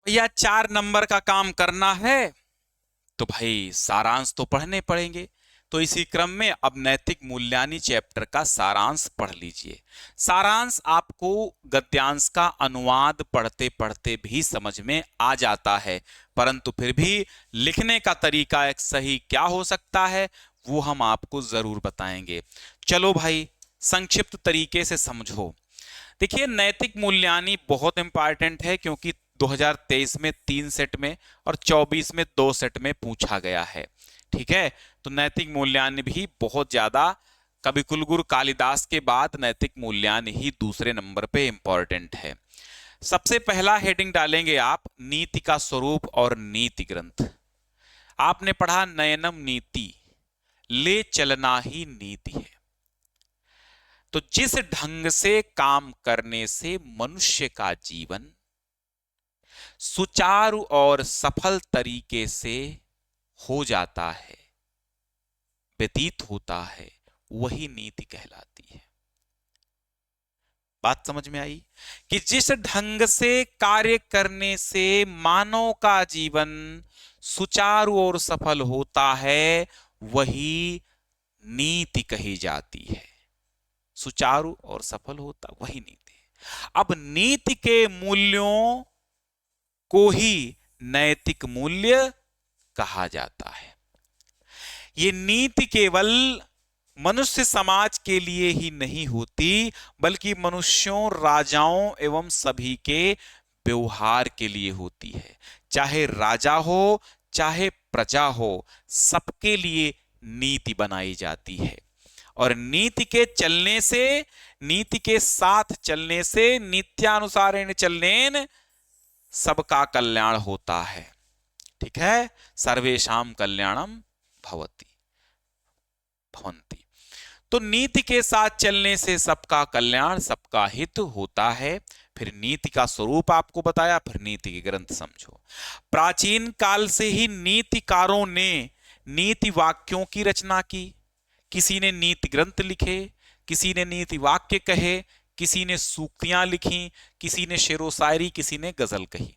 भैया 4 नंबर का काम करना है तो भाई सारांश तो पढ़ने पड़ेंगे। तो इसी क्रम में अब नैतिक मूल्यानी चैप्टर का सारांश पढ़ लीजिए। सारांश आपको गद्यांश का अनुवाद पढ़ते पढ़ते भी समझ में आ जाता है, परंतु फिर भी लिखने का तरीका एक सही क्या हो सकता है वो हम आपको जरूर बताएंगे। चलो भाई, संक्षिप्त तरीके से समझो। देखिए, नैतिक मूल्यानी बहुत इंपॉर्टेंट है क्योंकि 2023 में 3 सेट में और 24 में 2 सेट में पूछा गया है। ठीक है, तो नैतिक मूल्यानी भी बहुत ज्यादा, कविकुलगुरु कालिदास के बाद नैतिक मूल्यानी ही दूसरे नंबर पे इंपॉर्टेंट है। सबसे पहला हेडिंग डालेंगे आप, नीति का स्वरूप और नीति ग्रंथ। आपने पढ़ा नयनम नीति, ले चलना ही नीति है। तो जिस ढंग से काम करने से मनुष्य का जीवन सुचारू और सफल तरीके से हो जाता है, व्यतीत होता है, वही नीति कहलाती है। बात समझ में आई कि जिस ढंग से कार्य करने से मानव का जीवन सुचारू और सफल होता है, वही नीति कही जाती है। सुचारू और सफल होता वही नीति है। अब नीति के मूल्यों को ही नैतिक मूल्य कहा जाता है। ये नीति केवल मनुष्य समाज के लिए ही नहीं होती, बल्कि मनुष्यों, राजाओं एवं सभी के व्यवहार के लिए होती है। चाहे राजा हो, चाहे प्रजा हो, सबके लिए नीति बनाई जाती है। और नीति के चलने से, नीति के साथ चलने से, नीत्यानुसारेण चलनेन सबका कल्याण होता है। ठीक है, सर्वेषां कल्याणम भवति भवन्ति। तो नीति के साथ चलने से सबका कल्याण, सबका हित होता है। फिर नीति का स्वरूप आपको बताया, फिर नीति के ग्रंथ समझो। प्राचीन काल से ही नीतिकारों ने नीति वाक्यों की रचना की। किसी ने नीति ग्रंथ लिखे, किसी ने नीति वाक्य कहे, किसी ने सूक्तियां लिखी, किसी ने शेरो शायरी, किसी ने गजल कही।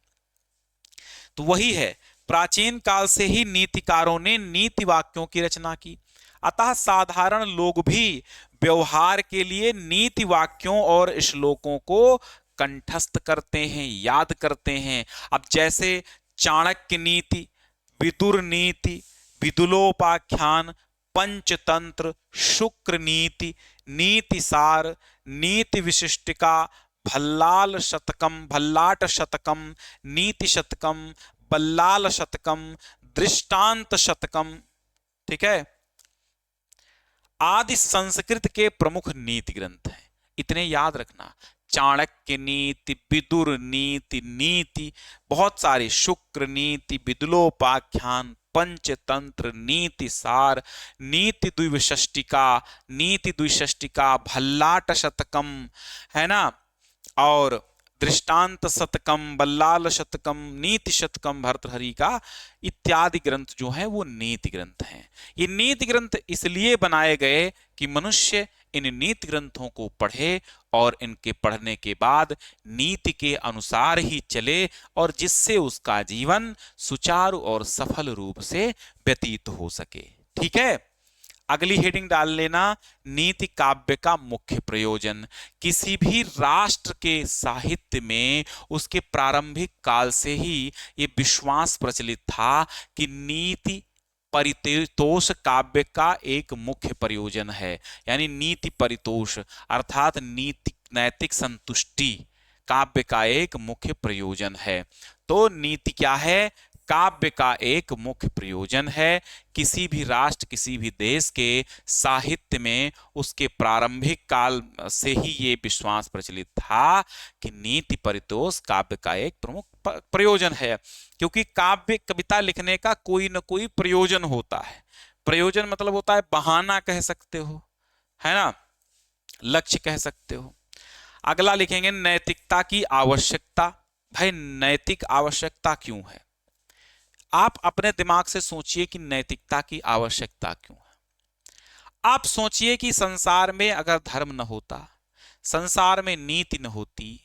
तो वही है, प्राचीन काल से ही नीतिकारों ने नीति वाक्यों की रचना की। अतः साधारण लोग भी व्यवहार के लिए नीति वाक्यों और श्लोकों को कंठस्थ करते हैं, याद करते हैं। अब जैसे चाणक्य नीति, विदुर नीति, विदुलोपाख्यान, पंचतंत्र, शुक्र नीति, नीति सार, नीति विशिष्टिका, भल्लाल शतकम, भल्लाट शतकम, नीति शतकम, बल्लाल शतकम, दृष्टांत शतकम, ठीक है, आदि संस्कृत के प्रमुख नीति ग्रंथ हैं। इतने याद रखना। चाणक्य नीति, विदुर नीति, नीति बहुत सारी, शुक्र नीति, विदुलोपाख्यान, पंचतंत्र, नीति सार, नीति द्विषष्टिका, नीति द्विषष्टिका, भल्लाट शतकम, है ना, और दृष्टांत शतकम, बल्लाल शतकम, नीति शतकम, भर्तृहरि का, इत्यादि ग्रंथ जो हैं वो नीति ग्रंथ हैं। ये नीति ग्रंथ इसलिए बनाए गए कि मनुष्य इन नीति ग्रंथों को पढ़े और इनके पढ़ने के बाद नीति के अनुसार ही चले, और जिससे उसका जीवन सुचारू और सफल रूप से व्यतीत हो सके। ठीक है, अगली हेडिंग डाल लेना, नीति काव्य का मुख्य प्रयोजन। किसी भी राष्ट्र के साहित्य में उसके प्रारंभिक काल से ही ये विश्वास प्रचलित था कि नीति परितोष काव्य का एक मुख्य प्रयोजन है। यानी नीति परितोष अर्थात नीति, नैतिक संतुष्टि काव्य का एक मुख्य प्रयोजन है। तो नीति क्या है? काव्य का एक मुख्य प्रयोजन है। किसी भी राष्ट्र, किसी भी देश के साहित्य में उसके प्रारंभिक काल से ही ये विश्वास प्रचलित था कि नीति परितोष काव्य का एक प्रमुख प्रयोजन है। क्योंकि काव्य, कविता लिखने का कोई न कोई प्रयोजन होता है। प्रयोजन मतलब होता है बहाना कह सकते हो, है ना, लक्ष्य कह सकते हो। अगला लिखेंगे नैतिकता की आवश्यकता। भाई नैतिक आवश्यकता क्यों है? आप अपने दिमाग से सोचिए कि नैतिकता की आवश्यकता क्यों है। आप सोचिए कि संसार में अगर धर्म न होता, संसार में नीति न होती,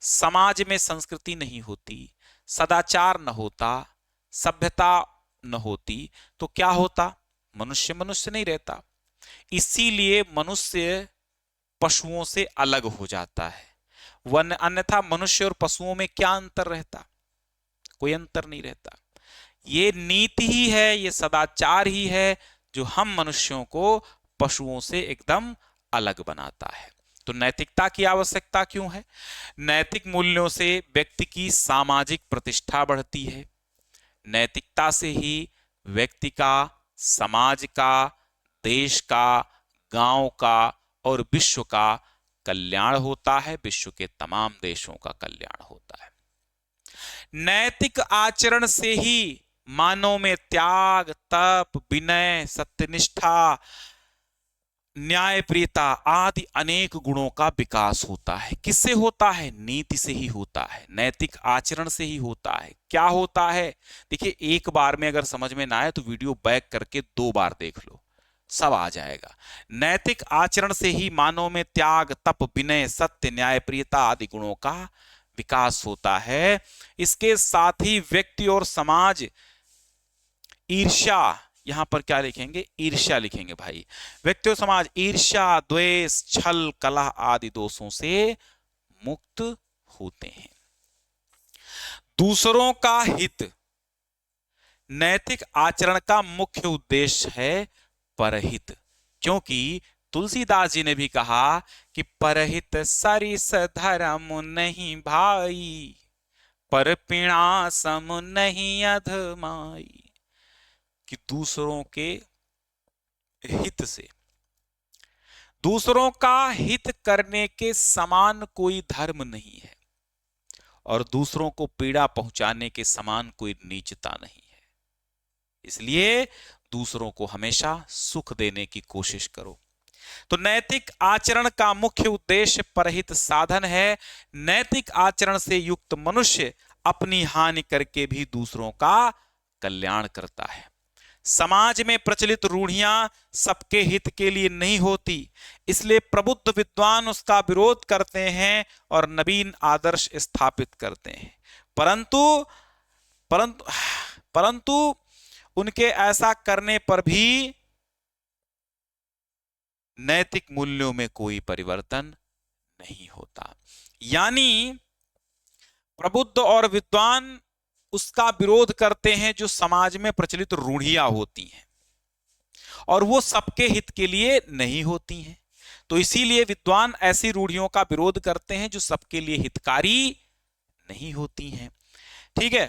समाज में संस्कृति नहीं होती, सदाचार न होता, सभ्यता न होती, तो क्या होता? मनुष्य मनुष्य नहीं रहता। इसीलिए मनुष्य पशुओं से अलग हो जाता है। वन अन्यथा मनुष्य और पशुओं में क्या अंतर रहता? कोई अंतर नहीं रहता। ये नीति ही है, ये सदाचार ही है जो हम मनुष्यों को पशुओं से एकदम अलग बनाता है। तो नैतिकता की आवश्यकता क्यों है? नैतिक मूल्यों से व्यक्ति की सामाजिक प्रतिष्ठा बढ़ती है। नैतिकता से ही व्यक्ति का, समाज का, देश का, गांव का और विश्व का कल्याण होता है, विश्व के तमाम देशों का कल्याण होता है। नैतिक आचरण से ही मानव में त्याग, तप, विनय, सत्यनिष्ठा, न्यायप्रियता आदि अनेक गुणों का विकास होता है। किससे होता है? नीति से ही होता है, नैतिक आचरण से ही होता है। क्या होता है? देखिए, एक बार में अगर समझ में ना आए तो वीडियो बैक करके 2 बार देख लो, सब आ जाएगा। नैतिक आचरण से ही मानव में त्याग, तप, विनय, सत्य, न्यायप्रियता आदि गुणों का विकास होता है। इसके साथ ही व्यक्ति और समाज ईर्ष्या, यहां पर क्या लिखेंगे? ईर्ष्या लिखेंगे भाई। व्यक्ति और समाज ईर्ष्या, द्वेष, छल, कलह आदि दोषों से मुक्त होते हैं। दूसरों का हित नैतिक आचरण का मुख्य उद्देश्य है परहित, क्योंकि तुलसीदास जी ने भी कहा कि परहित सरिस धर्म नहीं भाई, पर पीड़ा सम नहीं अधमाई। कि दूसरों के हित से, दूसरों का हित करने के समान कोई धर्म नहीं है और दूसरों को पीड़ा पहुंचाने के समान कोई नीचता नहीं है। इसलिए दूसरों को हमेशा सुख देने की कोशिश करो। तो नैतिक आचरण का मुख्य उद्देश्य परहित साधन है। नैतिक आचरण से युक्त मनुष्य अपनी हानि करके भी दूसरों का कल्याण करता है। समाज में प्रचलित रूढ़ियां सबके हित के लिए नहीं होती, इसलिए प्रबुद्ध विद्वान उसका विरोध करते हैं और नवीन आदर्श स्थापित करते हैं। परंतु परंतु परंतु उनके ऐसा करने पर भी नैतिक मूल्यों में कोई परिवर्तन नहीं होता। यानी प्रबुद्ध और विद्वान उसका विरोध करते हैं जो समाज में प्रचलित रूढ़ियां होती हैं, और वो सबके हित के लिए नहीं होती हैं। तो इसीलिए विद्वान ऐसी रूढ़ियों का विरोध करते हैं जो सबके लिए हितकारी नहीं होती हैं। ठीक है,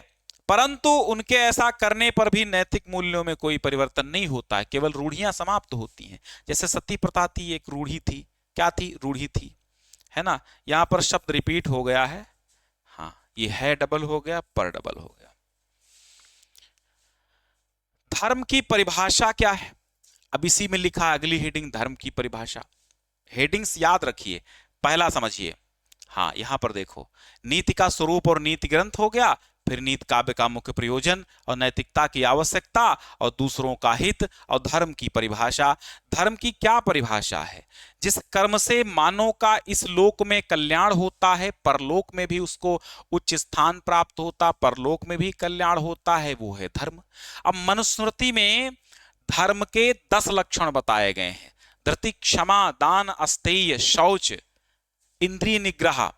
परंतु उनके ऐसा करने पर भी नैतिक मूल्यों में कोई परिवर्तन नहीं होता है, केवल रूढ़ियां समाप्त होती हैं। जैसे सती प्रथा थी, एक रूढ़ी थी। क्या थी? रूढ़ी थी, है ना। यहां पर शब्द रिपीट हो गया है, हाँ, ये है डबल हो गया, पर डबल हो गया। धर्म की परिभाषा क्या है? अब इसी में लिखा है अगली हेडिंग, धर्म की परिभाषा। हेडिंग्स याद रखिए, पहला समझिए, हाँ यहां पर देखो, नीति का स्वरूप और नीति ग्रंथ हो गया, फिर नीति काव्य का मुख्य प्रयोजन और नैतिकता की आवश्यकता और दूसरों का हित और धर्म की परिभाषा। धर्म की क्या परिभाषा है? जिस कर्म से मानव का इस लोक में कल्याण होता है, परलोक में भी उसको उच्च स्थान प्राप्त होता, परलोक में भी कल्याण होता है, वो है धर्म। अब मनुस्मृति में धर्म के 10 लक्षण बताए गए हैं। धृति, क्षमा, दान, अस्तेय, शौच, इंद्रिय निग्रह,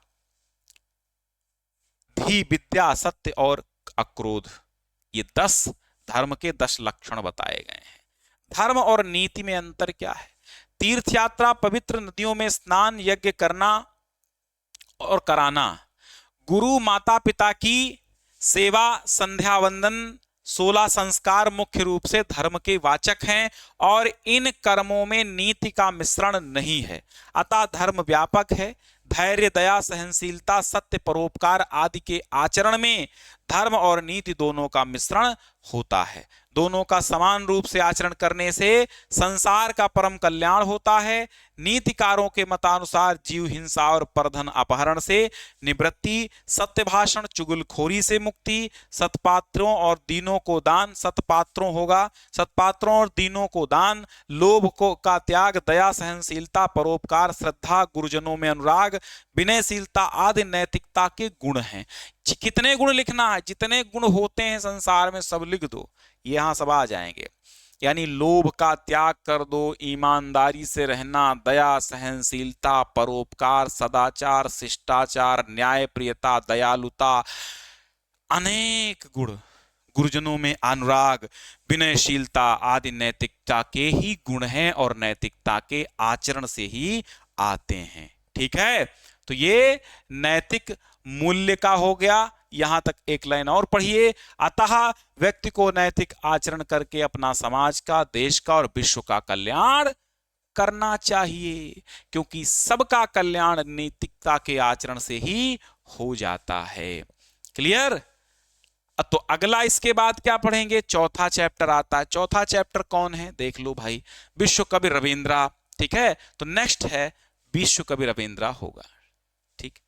धी, विद्या, सत्य और अक्रोध। ये 10 धर्म के 10 लक्षण बताए गए हैं। धर्म और नीति में अंतर क्या है? तीर्थ यात्रा, पवित्र नदियों में स्नान, यज्ञ करना और कराना, गुरु माता पिता की सेवा, संध्या वंदन, 16 संस्कार मुख्य रूप से धर्म के वाचक हैं और इन कर्मों में नीति का मिश्रण नहीं है। अतः धर्म व्यापक है। धैर्य, दया, सहनशीलता, सत्य, परोपकार आदि के आचरण में धर्म और नीति दोनों का मिश्रण होता है। दोनों का समान रूप से आचरण करने से संसार का परम कल्याण होता है। नीतिकारों के मतानुसार जीव हिंसा और परधन अपहरण से निवृत्ति, सत्य भाषण, चुगलखोरी से मुक्ति, सत्पात्रों और दीनों को दान, सत्पात्रों और दीनों को दान, लोभ को का त्याग, दया, सहनशीलता, परोपकार, श्रद्धा, गुरुजनों में अनुराग, विनयशीलता आदि नैतिकता के गुण हैं। कितने गुण लिखना है, जितने गुण होते हैं संसार में सब लिख दो, ये यहां सब आ जाएंगे। यानी लोभ का त्याग कर दो, ईमानदारी से रहना, दया, सहनशीलता, परोपकार, सदाचार, शिष्टाचार, न्यायप्रियता, दयालुता, अनेक गुण, गुरुजनों में अनुराग, विनयशीलता आदि नैतिकता के ही गुण हैं और नैतिकता के आचरण से ही आते हैं। ठीक है, तो ये नैतिक मूल्य का हो गया। यहां तक एक लाइन और पढ़िए। अतः व्यक्ति को नैतिक आचरण करके अपना समाज का, देश का और विश्व का कल्याण करना चाहिए, क्योंकि सबका कल्याण नैतिकता के आचरण से ही हो जाता है। क्लियर? तो अगला इसके बाद क्या पढ़ेंगे, चौथा चैप्टर आता है। चौथा चैप्टर कौन है देख लो भाई, विश्व कवि रविंद्रा। ठीक है, तो नेक्स्ट है विश्व कवि रविंद्रा होगा। ठीक।